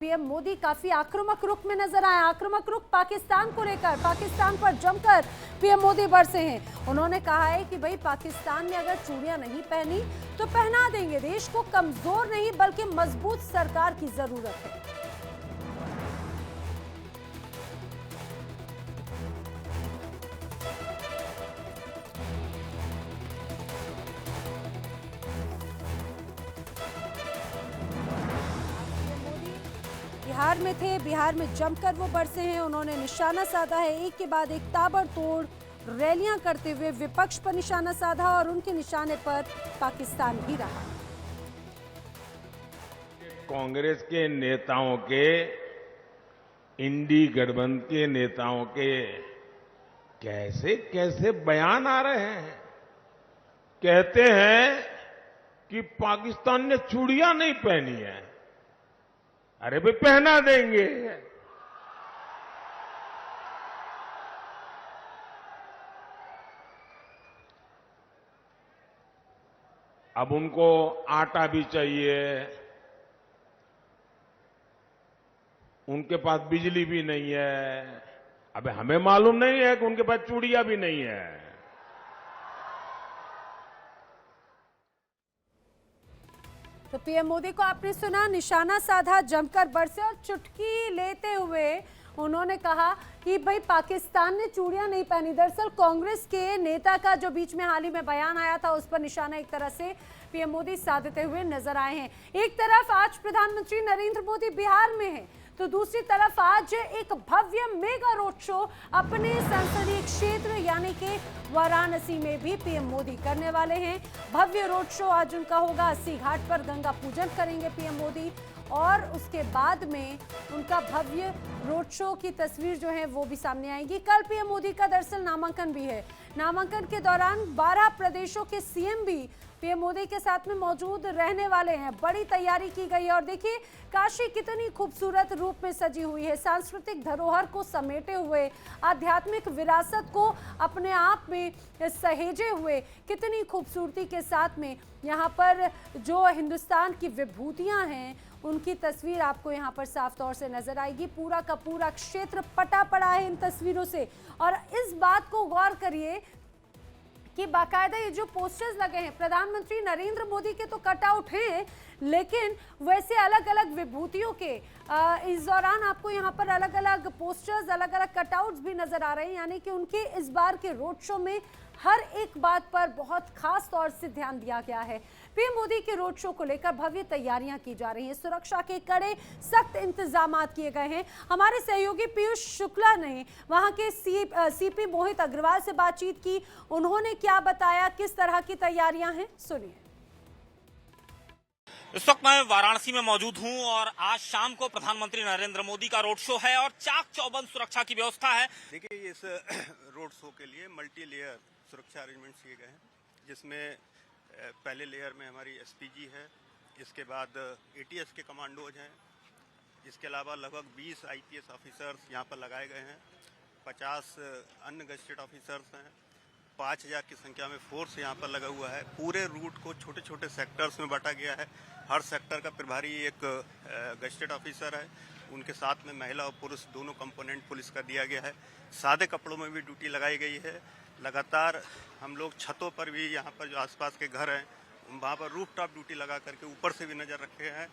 PM Modi काफी आक्रामक रुख में नजर आए। आक्रामक रुख पाकिस्तान को लेकर, पाकिस्तान पर जमकर पीएम मोदी बरसे हैं। उन्होंने कहा है कि भाई पाकिस्तान ने अगर चूड़ियां नहीं पहनी तो पहना देंगे। देश को कमजोर नहीं बल्कि मजबूत सरकार की जरूरत है। बिहार में थे, बिहार में जमकर वो बरसे हैं। उन्होंने निशाना साधा है, एक के बाद एक ताबड़तोड़ रैलियां करते हुए विपक्ष पर निशाना साधा और उनके निशाने पर पाकिस्तान भी रहा। कांग्रेस के नेताओं के, इंडी गठबंधन के नेताओं के कैसे कैसे बयान आ रहे हैं। कहते हैं कि पाकिस्तान ने चूड़ियां नहीं पहनी है। अरे भाई पहना देंगे। अब उनको आटा भी चाहिए, उनके पास बिजली भी नहीं है। अबे हमें मालूम नहीं है कि उनके पास चूड़ियां भी नहीं है। तो पीएम मोदी को आपने सुना, निशाना साधा, जमकर बरसे और चुटकी लेते हुए उन्होंने कहा कि भाई पाकिस्तान ने चूड़ियां नहीं पहनी। दरअसल कांग्रेस के नेता का जो बीच में हाल ही में बयान आया था उस पर निशाना एक तरह से पीएम मोदी साधते हुए नजर आए हैं। एक तरफ आज प्रधानमंत्री नरेंद्र मोदी बिहार में हैं, तो दूसरी तरफ आज एक भव्य मेगा रोड शो अपने संसदीय क्षेत्र यानी कि वाराणसी में भी पीएम मोदी करने वाले हैं। भव्य रोड शो आज उनका होगा। 80 घाट पर गंगा पूजन करेंगे पीएम मोदी और उसके बाद में उनका भव्य रोड शो की तस्वीर जो है वो भी सामने आएगी। कल पीएम मोदी का दरअसल नामांकन भी है। नामांकन के दौरान 12 प्रदेशों के सीएम भी पीएम मोदी के साथ में मौजूद रहने वाले हैं। बड़ी तैयारी की गई है और देखिए काशी कितनी खूबसूरत रूप में सजी हुई है। सांस्कृतिक धरोहर को समेटे हुए, आध्यात्मिक विरासत को अपने आप में सहेजे हुए, कितनी खूबसूरती के साथ में यहाँ पर जो हिंदुस्तान की विभूतियाँ हैं उनकी तस्वीर आपको यहाँ पर साफ तौर से नजर आएगी। पूरा का पूरा क्षेत्र पटा पड़ा है इन तस्वीरों से। और इस बात को गौर करिए कि बाकायदा ये जो पोस्टर्स लगे हैं, प्रधानमंत्री नरेंद्र मोदी के तो कटआउट हैं, लेकिन वैसे अलग अलग विभूतियों के इस दौरान आपको यहाँ पर अलग अलग पोस्टर्स, अलग अलग कटआउट्स भी नजर आ रहे हैं। यानी कि उनके इस बार के रोड शो में हर एक बात पर बहुत खास तौर से ध्यान दिया गया है। पीएम मोदी के रोड शो को लेकर भव्य तैयारियां की जा रही हैं। सुरक्षा के कड़े सख्त इंतजाम किए गए हैं। हमारे सहयोगी पीयूष शुक्ला ने वहां के सीपी मोहित अग्रवाल से बातचीत की। उन्होंने क्या बताया, किस तरह की तैयारियां हैं, सुनिए। इस वक्त मैं वाराणसी में मौजूद हूं और आज शाम को प्रधानमंत्री नरेंद्र मोदी का रोड शो है और चाक चौबंद सुरक्षा की व्यवस्था है। देखिए इस रोड शो के लिए मल्टी लेयर सुरक्षा अरेंजमेंट किए गए हैं, जिसमें पहले लेयर में हमारी एसपीजी है, इसके बाद एटीएस के कमांडोज हैं, इसके अलावा लगभग 20 आईपीएस ऑफिसर्स यहाँ पर लगाए गए हैं, 50 अन्य गजेटेड ऑफिसर्स हैं, 5000 की संख्या में फोर्स यहाँ पर लगा हुआ है। पूरे रूट को छोटे छोटे सेक्टर्स में बांटा गया है। हर सेक्टर का प्रभारी एक गजेटेड ऑफिसर है, उनके साथ में महिला और पुरुष दोनों कंपोनेंट पुलिस का दिया गया है। सादे कपड़ों में भी ड्यूटी लगाई गई है। लगातार हम लोग छतों पर भी, यहाँ पर जो आसपास के घर हैं वहाँ पर रूफ टॉप ड्यूटी लगा करके ऊपर से भी नज़र रखे हैं।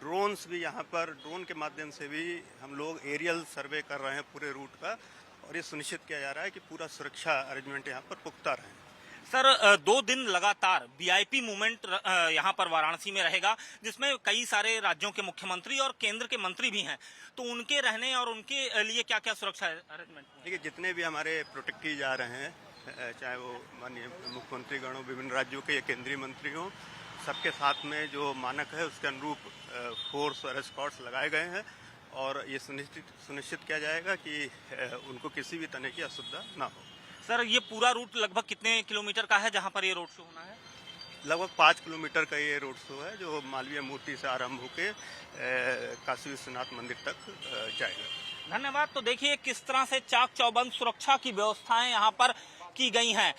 ड्रोन्स भी यहाँ पर, ड्रोन के माध्यम से भी हम लोग एरियल सर्वे कर रहे हैं पूरे रूट का, और ये सुनिश्चित किया जा रहा है कि पूरा सुरक्षा अरेंजमेंट यहाँ पर पुख्ता रहे। सर 2 दिन लगातार वीआईपी मूवमेंट यहाँ पर वाराणसी में रहेगा, जिसमें कई सारे राज्यों के मुख्यमंत्री और केंद्र के मंत्री भी हैं, तो उनके रहने और उनके लिए क्या क्या सुरक्षा अरेंजमेंट? देखिए जितने भी हमारे प्रोटेक्ट किए जा रहे हैं, चाहे वो माननीय मुख्यमंत्री गण हो, विभिन्न राज्यों के या केंद्रीय मंत्री हों, सबके साथ में जो मानक है उसके अनुरूप फोर्स और एस्कॉर्ट्स लगाए गए हैं और ये सुनिश्चित किया जाएगा कि उनको किसी भी तरह की असुविधा ना हो। सर ये पूरा रूट लगभग कितने किलोमीटर का है जहाँ पर ये रोड शो होना है? लगभग 5 किलोमीटर का ये रोड शो है, जो मालवीय मूर्ति से आरंभ होकर काशी विश्वनाथ मंदिर तक जाएगा। धन्यवाद। तो देखिए किस तरह से चाक चौबंद सुरक्षा की व्यवस्थाएं यहाँ पर की गई हैं।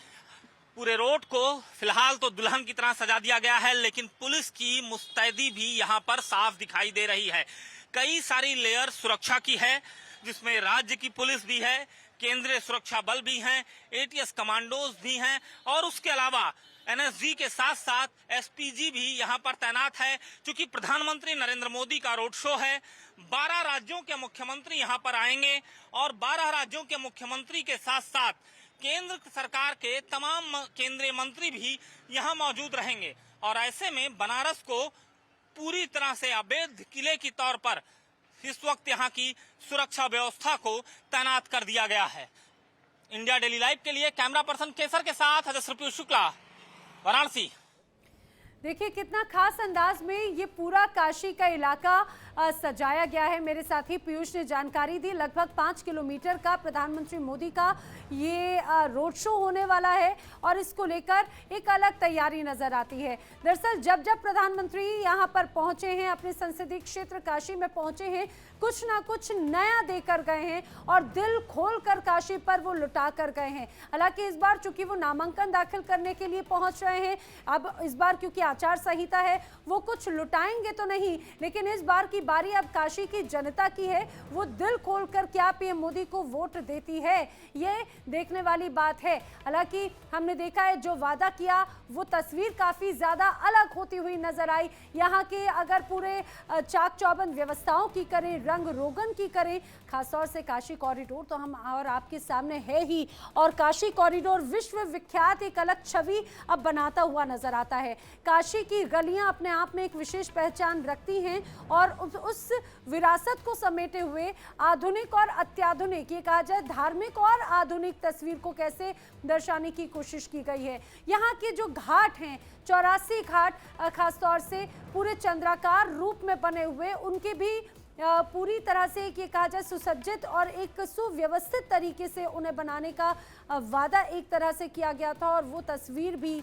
पूरे रोड को फिलहाल तो दुल्हन की तरह सजा दिया गया है, लेकिन पुलिस की मुस्तैदी भी यहाँ पर साफ दिखाई दे रही है। कई सारी लेयर सुरक्षा की है, जिसमें राज्य की पुलिस भी है, केंद्रीय सुरक्षा बल भी हैं, एटीएस कमांडोज भी हैं और उसके अलावा एनएसजी के साथ साथ एसपीजी भी यहाँ पर तैनात है। क्योंकि प्रधानमंत्री नरेंद्र मोदी का रोड शो है, 12 राज्यों के मुख्यमंत्री यहाँ पर आएंगे और 12 राज्यों के मुख्यमंत्री के साथ साथ केंद्र सरकार के तमाम केंद्रीय मंत्री भी यहाँ मौजूद रहेंगे। और ऐसे में बनारस को पूरी तरह से अवैध किले के तौर पर इस वक्त यहाँ की सुरक्षा व्यवस्था को तैनात कर दिया गया है। इंडिया डेली लाइव के लिए कैमरा पर्सन केसर के साथ हजरत पीयूष शुक्ला, वाराणसी। देखिए कितना खास अंदाज में ये पूरा काशी का इलाका सजाया गया है। मेरे साथी पीयूष ने जानकारी दी। लगभग 5 किलोमीटर का प्रधानमंत्री मोदी का ये रोड शो होने वाला है और इसको लेकर एक अलग तैयारी नजर आती है। दरअसल जब जब प्रधानमंत्री यहाँ पर पहुंचे हैं, अपने संसदीय क्षेत्र काशी में पहुंचे हैं, कुछ ना कुछ नया देकर गए हैं और दिल खोलकर काशी पर वो लुटा कर गए हैं। हालांकि इस बार चूंकि वो नामांकन दाखिल करने के लिए पहुंच रहे हैं, अब इस बार क्योंकि आचार संहिता है, वो कुछ लुटाएंगे तो नहीं, लेकिन इस बार की बारी अब काशी की जनता की है। वो दिल खोलकर क्या पीएम मोदी को वोट देती है, ये देखने वाली बात है। हालांकि हमने देखा है जो वादा किया वो तस्वीर काफी ज्यादा अलग होती हुई नजर आई। यहाँ के अगर पूरे चाक चौबंद व्यवस्थाओं की करें, रंग रोगन की करें, खासतौर से काशी कॉरिडोर तो हम और आपके सामने है ही, और काशी कॉरिडोर विश्व विख्यात एक अलग छवि अब बनाता हुआ नजर आता है। काशी की गलियां अपने आप में एक विशेष पहचान रखती हैं और उस विरासत को समेटे हुए आधुनिक और अत्याधुनिक, ये कहा जाए धार्मिक और आधुनिक तस्वीर को कैसे दर्शाने की कोशिश की गई है। यहाँ के जो घाट हैं, 84 घाट खासतौर से पूरे चंद्राकार रूप में बने हुए, उनके भी पूरी तरह से ये कहा जाए सुसज्जित और एक सुव्यवस्थित तरीके से उन्हें बनाने का वादा एक तरह से किया गया था और वो तस्वीर भी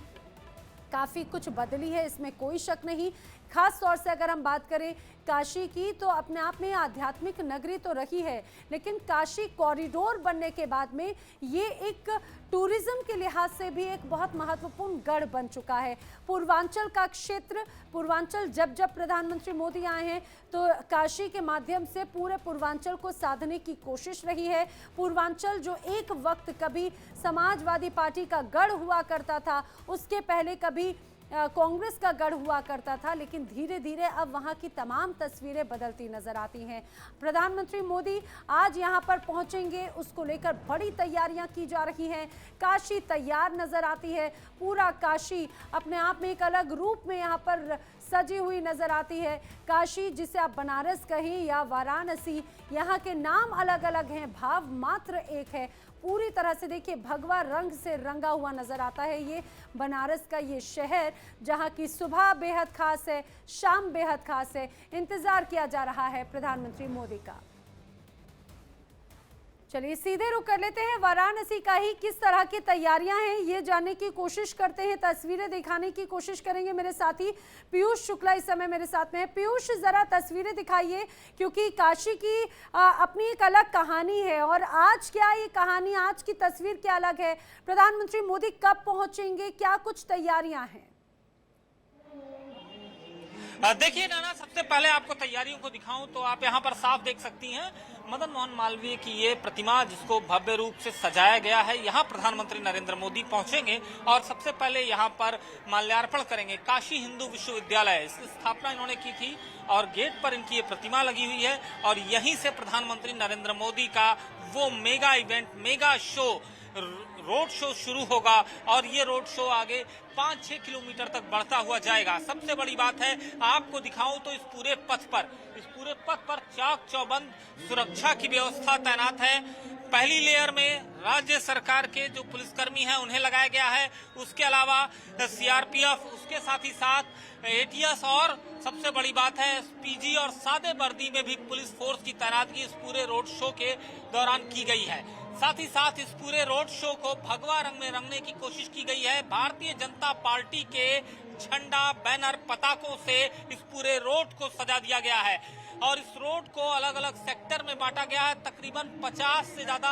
काफ़ी कुछ बदली है, इसमें कोई शक नहीं। खास तौर से अगर हम बात करें काशी की, तो अपने आप में आध्यात्मिक नगरी तो रही है, लेकिन काशी कॉरिडोर बनने के बाद में ये एक टूरिज्म के लिहाज से भी एक बहुत महत्वपूर्ण गढ़ बन चुका है। पूर्वांचल का क्षेत्र, पूर्वांचल जब जब प्रधानमंत्री मोदी आए हैं तो काशी के माध्यम से पूरे पूर्वांचल को साधने की कोशिश रही है। पूर्वांचल जो एक वक्त कभी समाजवादी पार्टी का गढ़ हुआ करता था, उसके पहले कभी कांग्रेस का गढ़ हुआ करता था, लेकिन धीरे धीरे अब वहां की तमाम तस्वीरें बदलती नजर आती हैं। प्रधानमंत्री मोदी आज यहां पर पहुंचेंगे, उसको लेकर बड़ी तैयारियां की जा रही हैं। काशी तैयार नजर आती है, पूरा काशी अपने आप में एक अलग रूप में यहां पर सजी हुई नजर आती है। काशी, जिसे आप बनारस कहें या वाराणसी, यहाँ के नाम अलग अलग हैं, भाव मात्र एक है। पूरी तरह से देखिए भगवा रंग से रंगा हुआ नजर आता है ये बनारस का ये शहर, जहाँ की सुबह बेहद खास है, शाम बेहद खास है। इंतजार किया जा रहा है प्रधानमंत्री मोदी का। चलिए सीधे रुक कर लेते हैं वाराणसी का ही किस तरह की तैयारियां हैं ये जानने की कोशिश करते हैं, तस्वीरें दिखाने की कोशिश करेंगे। मेरे साथी पीयूष शुक्ला इस समय मेरे साथ में है। पीयूष, जरा तस्वीरें दिखाइए, क्योंकि काशी की अपनी एक अलग कहानी है और आज क्या ये कहानी, आज की तस्वीर क्या अलग है। प्रधानमंत्री मोदी कब पहुंचेंगे, क्या कुछ तैयारियां हैं? देखिए नाना, सबसे पहले आपको तैयारियों को दिखाऊं तो आप यहां पर साफ देख सकती हैं मदन मोहन मालवीय की ये प्रतिमा, जिसको भव्य रूप से सजाया गया है। यहाँ प्रधानमंत्री नरेंद्र मोदी पहुंचेंगे और सबसे पहले यहाँ पर माल्यार्पण करेंगे। काशी हिंदू विश्वविद्यालय, इसकी स्थापना इन्होंने की थी और गेट पर इनकी ये प्रतिमा लगी हुई है और यहीं से प्रधानमंत्री नरेंद्र मोदी का वो mega event, mega show, road show शुरू होगा और ये रोड शो आगे 5-6 किलोमीटर तक बढ़ता हुआ जाएगा। सबसे बड़ी बात है, आपको दिखाऊं तो इस पूरे पथ पर चाक चौबंद सुरक्षा की व्यवस्था तैनात है। पहली लेयर में राज्य सरकार के जो पुलिसकर्मी हैं उन्हें लगाया गया है, उसके अलावा सीआरपीएफ, उसके साथ ही साथ एटीएस और सबसे बड़ी बात है एसपीजी और सादे वर्दी में भी पुलिस फोर्स की तैनाती इस पूरे रोड शो के दौरान की गई है। साथ ही साथ इस पूरे रोड शो को भगवा रंग में रंगने की कोशिश की गई है। भारतीय जनता पार्टी के झंडा, बैनर, पताकों से इस पूरे रोड को सजा दिया गया है और इस रोड को अलग अलग सेक्टर में बांटा गया है। तकरीबन 50 से ज्यादा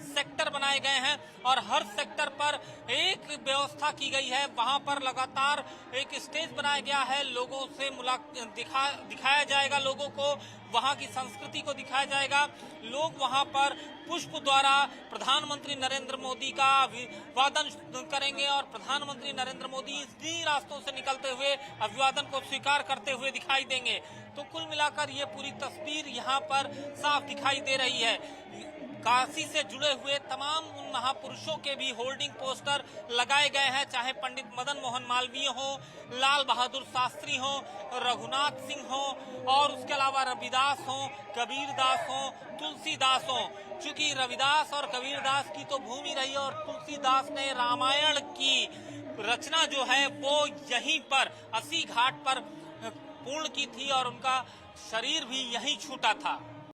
सेक्टर बनाए गए हैं और हर सेक्टर पर एक व्यवस्था की गई है। वहां पर लगातार एक स्टेज बनाया गया है, लोगों से दिखाया जाएगा, लोगों को वहां की संस्कृति को दिखाया जाएगा। लोग वहां पर पुष्प द्वारा प्रधानमंत्री नरेंद्र मोदी का अभिवादन करेंगे और प्रधानमंत्री नरेंद्र मोदी इन्हीं रास्तों से निकलते हुए अभिवादन को स्वीकार करते हुए दिखाई देंगे। तो कुल मिलाकर ये पूरी तस्वीर यहाँ पर साफ दिखाई दे रही है। काशी से जुड़े हुए तमाम उन महापुरुषों के भी होर्डिंग पोस्टर लगाए गए हैं, चाहे पंडित मदन मोहन मालवीय हो, लाल बहादुर शास्त्री हो, रघुनाथ सिंह हो और उसके अलावा रविदास हो, कबीरदास हो, तुलसीदास हो। चूंकि रविदास और कबीरदास की तो भूमि रही और तुलसीदास ने रामायण की रचना जो है वो यहीं पर अस्सी घाट पर पूर्ण की थी और उनका शरीर भी यहीं छूटा था।